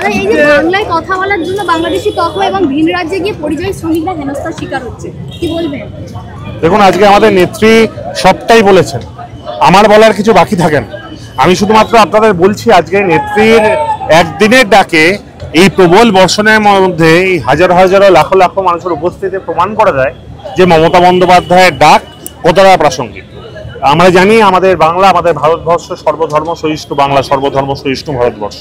দাদা এই যে বাংলায় কথা বলার জন্য বাংলাদেশি তত্ত্ব এবং ভিন রাজ্যে গিয়ে পরিযায়ী শ্রমিকরা হেনস্থার শিকার হচ্ছে, কি বলবেন? দেখুন, আজকে আমাদের নেত্রী সবটাই বলেছেন, আমার বলার কিছু বাকি থাকে না। আমি শুধুমাত্র আপনাদের বলছি, আজকে নেত্রীর একদিনের ডাকে এই প্রবল বর্ষণের মধ্যে এই হাজার হাজারো লাখো লাখো মানুষের উপস্থিতি প্রমাণ করা যায় যে মমতা বন্দ্যোপাধ্যায়ের ডাক কতটা প্রাসঙ্গিক। আমরা জানি আমাদের বাংলা, আমাদের ভারতবর্ষ সর্বধর্ম সহিষ্ণু বাংলা, সর্বধর্ম সহিষ্ণু ভারতবর্ষ,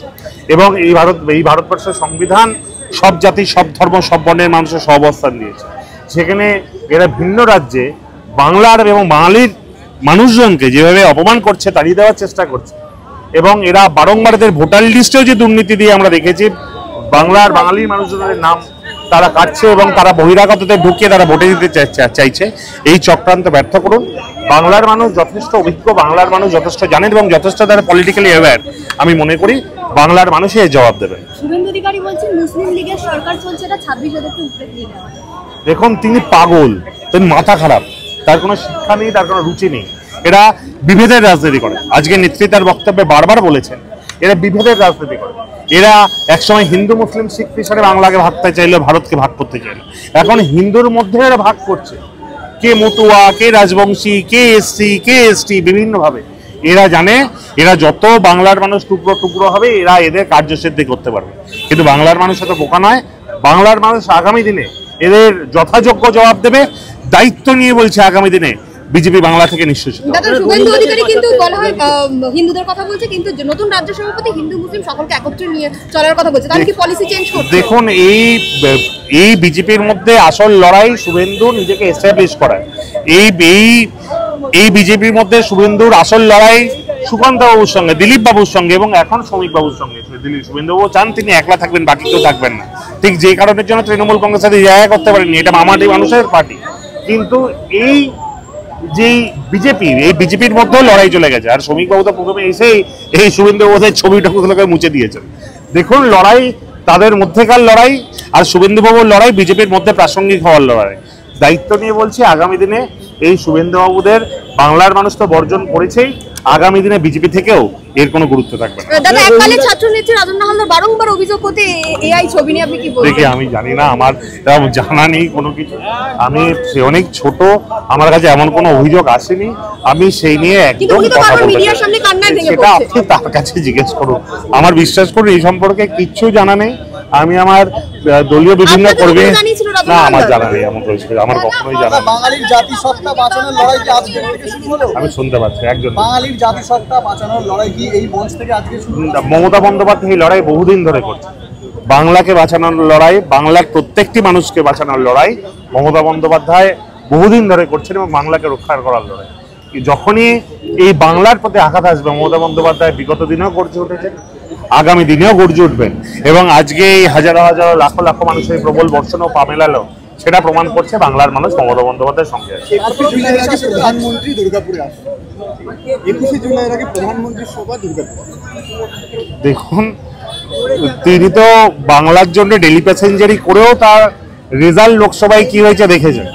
এবং এই ভারতবর্ষের সংবিধান সব জাতি, সব ধর্ম, সব বর্ণের মানুষের সহাবস্থান দিয়েছে। সেখানে এরা ভিন্ন রাজ্যে বাংলার এবং বাঙালির মানুষজনকে যেভাবে অপমান করছে, তাড়িয়ে দেওয়ার চেষ্টা করছে, এবং এরা বারংবার এদের ভোটার লিস্টেও যে দুর্নীতি দিয়ে আমরা দেখেছি, বাঙালির মানুষজনের নাম তারা কাটছে এবং তারা বহিরাগতদের ঢুকিয়ে তারা ভোটে দিতে চাইছে। এই চক্রান্ত ব্যর্থ করুন। বাংলার মানুষ যথেষ্ট অভিজ্ঞ, বাংলার মানুষ যথেষ্ট জানেন এবং যথেষ্ট তারা পলিটিক্যালি অ্যাওয়্যার। আমি মনে করি বাংলার মানুষই এর জবাব দেবেন। শুভেন্দু অধিকারী বলছেন মুসলিম লীগের সরকার চলছে, এটা 26,000কে উপরে দিয়ে দেওয়া। দেখুন, তিনি পাগল, তিনি মাথা খারাপ, তার কোনো শিক্ষা নেই, তার কোনো রুচি নেই। এরা বিভেদের রাজনীতি করে। আজকে নেত্রী তার বক্তব্যে বারবার বলেছেন এরা বিভেদের রাজনীতি করে। এরা একসময় হিন্দু মুসলিম শিখ হিসাবে বাংলাকে ভাগতে চাইলো, ভারতকে ভাগ করতে চাইলো। এখন হিন্দুর মধ্যে এরা ভাগ করছে, কে মতুয়া, কে রাজবংশী, কে এসসি, কে এসটি, বিভিন্নভাবে। এরা জানে এরা যত বাংলার মানুষ টুকরো টুকরো হবে, এরা এদের কার্যসিদ্ধি করতে পারবে। কিন্তু বাংলার মানুষ এত বোকা নয়। বাংলার মানুষ আগামী দিনে এদের যথাযোগ্য জবাব দেবে। দায়িত্ব নিয়ে বলছে, আগামী দিনে বিজেপি বাংলা থেকে নিঃশেষিত। শুভেন্দু অধিকারী কিন্তু বলা হয় হিন্দুদের কথা বলছে, কিন্তু নতুন রাজ্য সভাপতি হিন্দু মুসলিম সকলকে একত্রে নিয়ে চলার কথা বলছে। তাহলে কি পলিসি চেঞ্জ করছে? দেখুন, এই বিজেপির মধ্যে আসল লড়াই শুভেন্দু নিজেকে এস্টাবলিশ করায়। এই বিজেপির মধ্যে শুভেন্দুর আসল লড়াই সুকান্ত বাবুর সঙ্গে, দিলীপ বাবুর সঙ্গে এবং এখন শ্রমিক বাবুর সঙ্গে। শুভেন্দু বাবু চান তিনি একলা থাকবেন, বাকি কেউ থাকবেন না। ঠিক যে কারণের জন্য তৃণমূল কংগ্রেস সাথে জায়গা করতে পারেনি, এটা মামাটি মানুষের পার্টি। কিন্তু এই বিজেপির মধ্যেও লড়াই চলে গেছে। আর শ্রমিক বাবু তো প্রথমে এসেই এই শুভেন্দু বাবুদের ছবিটাকে মুছে দিয়েছেন। দেখুন, লড়াই তাদের মধ্যেকার লড়াই, আর শুভেন্দু বাবুর লড়াই বিজেপির মধ্যে প্রাসঙ্গিক হওয়ার লড়াই। দায়িত্ব নিয়ে বলছি, আগামী দিনে এই শুভেন্দু বাবুদের বাংলার মানুষ তো বর্জন করেছেই, আগামী দিনে বিজেপি থেকেও এর কোনো গুরুত্ব থাকবে না। দাদা, এককালে ছাত্রনেত্রী রাজন্না হালদার বারংবার অভিযোগ করতে এআই ছবি নিয়ে আপনি কি বলবেন? দেখে আমি জানি না, আমার জানা নেই কোনো কিছু। আমি অনেক ছোট, আমার কাছে এমন কোনো অভিযোগ আসেনি। আমি সেই নিয়ে একদম কথা বলতে চাই, সেটা আপনি তার কাছে জিজ্ঞেস করুন। আমার বিশ্বাস করুন, এই সম্পর্কে কিচ্ছু জানা নেই। আমি আমার দলীয় বিভিন্ন কর্মী না, আমার জানা নেই এমন কিছু, আমার কখনোই জানা নেই। বাঙালির জাতিসত্তা বাঁচানোর লড়াই কি আজকে থেকে শুরু হলো? আমি শুনতে পাচ্ছি একজন বাঙালির জাতিসত্তা বাঁচানোর লড়াই কি এই মঞ্চ থেকে আজকে শুরু হলো? মমতা বন্দ্যোপাধ্যায় এই লড়াই বহুদিন ধরে করছে। বাংলাকে বাঁচানোর লড়াই, বাংলার প্রত্যেকটি মানুষকে বাঁচানোর লড়াই মমতা বন্দ্যোপাধ্যায় বহুদিন ধরে করছেন, এবং বাংলাকে রক্ষা করার লড়াই। যখনই এই বাংলার প্রতি আঘাত আসবে, মমতা বন্দ্যোপাধ্যায় বিগত দিনেও গর্জে উঠেছেন, আগামী দিনেও গর্জে উঠবেন। এবং আজকে এই হাজারো হাজারো লাখো লাখো মানুষের প্রবল বর্ষণও পা মেলালো, সেটা প্রমাণ করছে বাংলার মানুষ মমতা বন্দ্যোপাধ্যায়ের সঙ্গে আছে। 21শে জুলাইয়ের আগে প্রধানমন্ত্রী দুর্গাপুরে আসবে। 21শে জুলাইয়ের আগে প্রধানমন্ত্রীর সভা দুর্গাপুরে। দেখুন, তিনি তো বাংলার জন্য ডেলি প্যাসেঞ্জারি করেও তার রেজাল্ট লোকসভায় কি হয়েছে দেখেছেন।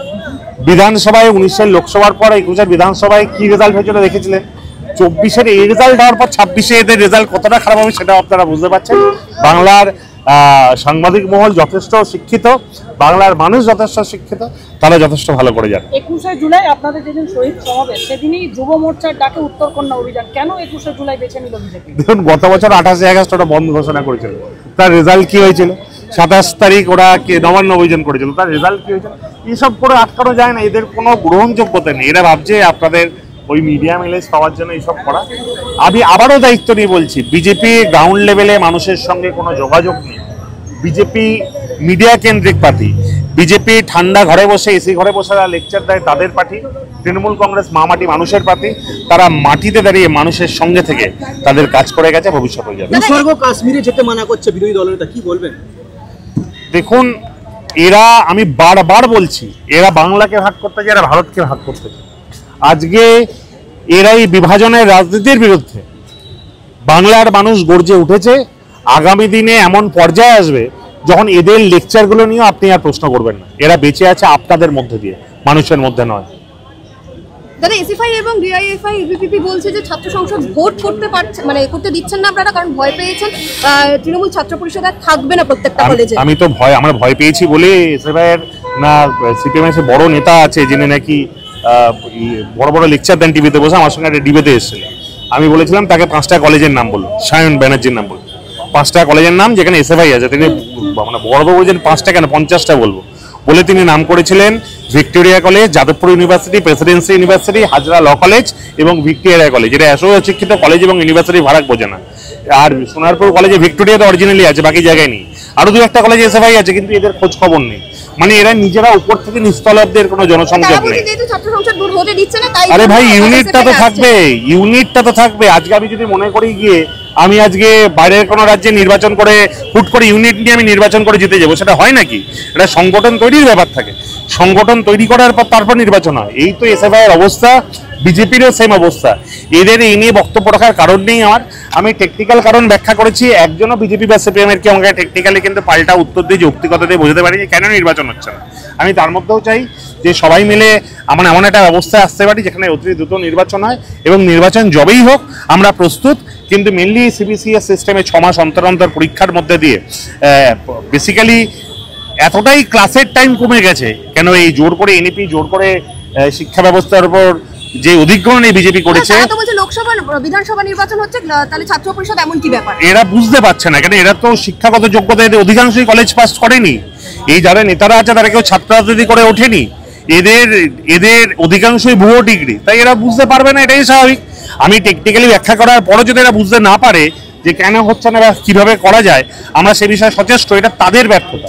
বিধানসভায় 19-এর লোকসভার পর 21-এর বিধানসভায় কি রেজাল্ট হয়েছিল দেখেছিলেন। 24-এর এই রেজাল্ট হওয়ার পর 26-এ এদের রেজাল্ট কতটা খারাপ হবে সেটা আপনারা বুঝতে পারছেন। বাংলার সাংবাদিক মহল যথেষ্ট শিক্ষিত, বাংলার মানুষ যথেষ্ট শিক্ষিত, তারা যথেষ্ট ভালো করে জানে। 21শে জুলাই আপনাদের যেদিন শহীদ সমাবেশ, সেদিনই যুব মোর্চার ডাকে উত্তরকন্যা অভিযান, কেন 21শে জুলাই বেছে নিল বিজেপি? দেখুন, গত বছর 28 আগস্ট ওটা বন্ধ ঘোষণা করেছিল, তার রেজাল্ট কি হয়েছিল? 27 তারিখ ওরা নবান্ন অভিযান করেছিল, তার রেজাল্ট কি হয়েছিল? এইসব করে আটকানো যায় না, এদের কোনো গ্রহণযোগ্যতা নেই। এরা ভাবছে আপনাদের ওই মিডিয়া মিলেজ পাওয়ার জন্য এইসব করা। আমি আবারও দায়িত্ব নিয়ে বলছি, বিজেপি গ্রাউন্ড লেভেলে মানুষের সঙ্গে কোনো যোগাযোগ নেই। বিজেপি মিডিয়া কেন্দ্রিক পার্টি। বিজেপি ঠান্ডা ঘরে বসে, এসি ঘরে বসে লেকচার দেয় তাদের পার্টি। তৃণমূল কংগ্রেস মামাটি মানুষের পার্টি, তারা মাটিতে দাঁড়িয়ে মানুষের সঙ্গে থেকে তাদের কাজ করে গেছে, ভবিষ্যৎ হয়ে যাবে। কাশ্মীরে যেতে মানা করছে বিরোধী দলেরা, কি বলবেন? দেখুন, এরা, আমি বারবার বলছি, এরা বাংলাকে ভাগ করতে চায়, এরা ভারতকে ভাগ করতে চায়। আজকে এরা এই বিভাজনের রাজনীতির বিরুদ্ধে বাংলার মানুষ গর্জে উঠেছে। আগামী দিনে এমন পর্যায়ে আসবে যখন এদের লেকচারগুলো নিয়েও আপনি আর প্রশ্ন করবেন না। এরা বেঁচে আছে আপনাদের মধ্যে দিয়ে, মানুষের মধ্যে নয়। দাদা এসএফআই এবং ডিআইএফআই ইউপিপি বলছে যে ছাত্র সংসদ ভোট করতে পারছে মানে করতে দিচ্ছেন না আপনারা, কারণ ভয় পেয়েছেন তৃণমূল ছাত্র পরিষদ আর থাকবে না প্রত্যেকটা কলেজে। আমি তো আমরা ভয় পেয়েছি বলে এসএফআই এর না সিপিএম এর বড় নেতা আছে যিনি নাকি বড় বড় লেকচার দেন টিভিতে বসে, আমার সঙ্গে একটা ডিবেটে এসেছিলেন। আমি বলেছিলাম তাকে 5টা কলেজের নাম বলো, সায়ন ব্যানার্জির নাম বলো, 5টা কলেজের নাম যেখানে এসএফআই আছে। তিনি মানে বড় বলেছেন 5টা কেন 50টা বলবো বলে তিনি নাম করেছিলেন Victoria college, Jadavpur university, presidency university, Hazra law college এবং ভিক্টোরিয়া কলেজ। এটা শিক্ষিত কলেজ এবং ইউনিভার্সিটি ভাড়া বোঝে না। আর সোনারপুর কলেজে ভিক্টোরিয়া তো অরিজিনালি আছে, বাকি জায়গায় নেই। আরো 2-1টা কলেজে এসএফআই আছে, কিন্তু এদের খোঁজ খবর নেই। মানে এরা নিজেরা উপর থেকে নিচতলাদের কোনো জনসংযোগ নেই। আরে ভাই ইউনিটটা তো থাকবে, ইউনিটটা তো থাকবে। আজকে আমি যদি মনে করি গিয়ে আমি আজকে বাইরের কোনো রাজ্যে নির্বাচন করে হুট করে ইউনিট নিয়ে আমি নির্বাচন করে জিতে যাবো, সেটা হয় নাকি? এটা সংগঠন তৈরির ব্যাপার থাকে, সংগঠন তৈরি করার পর তারপর নির্বাচন হয়। এই তো এসএফআই এর অবস্থা, বিজেপিরও সেম অবস্থা। এদের এই নিয়ে বক্তব্য রাখার কারণ নেই আমার। আমি টেকনিক্যাল কারণ ব্যাখ্যা করেছি, একজনও বিজেপি বা সিপিএম এর কি আমাকে টেকনিক্যালি কিন্তু পাল্টা উত্তর দিয়ে যৌক্তিকতা দিয়ে বোঝাতে পারি যে কেন নির্বাচন হচ্ছে না। আমি তার মধ্যেও চাই যে সবাই মিলে আমরা এমন একটা ব্যবস্থায় আসতে পারি যেখানে অতি দ্রুত নির্বাচন হয়, এবং নির্বাচন যবেই হোক আমরা প্রস্তুত। কিন্তু মেনলি সিবিসিএস সিস্টেমে 6 মাস অন্তর অন্তর পরীক্ষার মধ্যে দিয়ে বেসিক্যালি এতটাই ক্লাসের টাইম কমে গেছে। কেন এই জোর করে এনইপি জোর করে শিক্ষা ব্যবস্থার উপর যে অধিগ্রহণ এই বিজেপি করেছে, লোকসভা বিধানসভা নির্বাচন হচ্ছে, তাহলে ছাত্র পরিষদ এমন কি ব্যাপার এরা বুঝতে পারছে না। কেন এরা তো শিক্ষাগত যোগ্যতা এদের অধিকাংশই কলেজ পাস করেনি। এই যারা নেতারা আছে তারা কেউ ছাত্র রাজনীতি করে ওঠেনি, এদের অধিকাংশই ভুয়ো ডিগ্রি, তাই এরা বুঝতে পারবে না, এটাই স্বাভাবিক। আমি টেকনিক্যালি ব্যাখ্যা করার পরও যদি এরা বুঝতে না পারে যে কেন হচ্ছে না বা কিভাবে করা যায়, আমরা সে বিষয়ে সচেষ্ট, এটা তাদের ব্যর্থতা।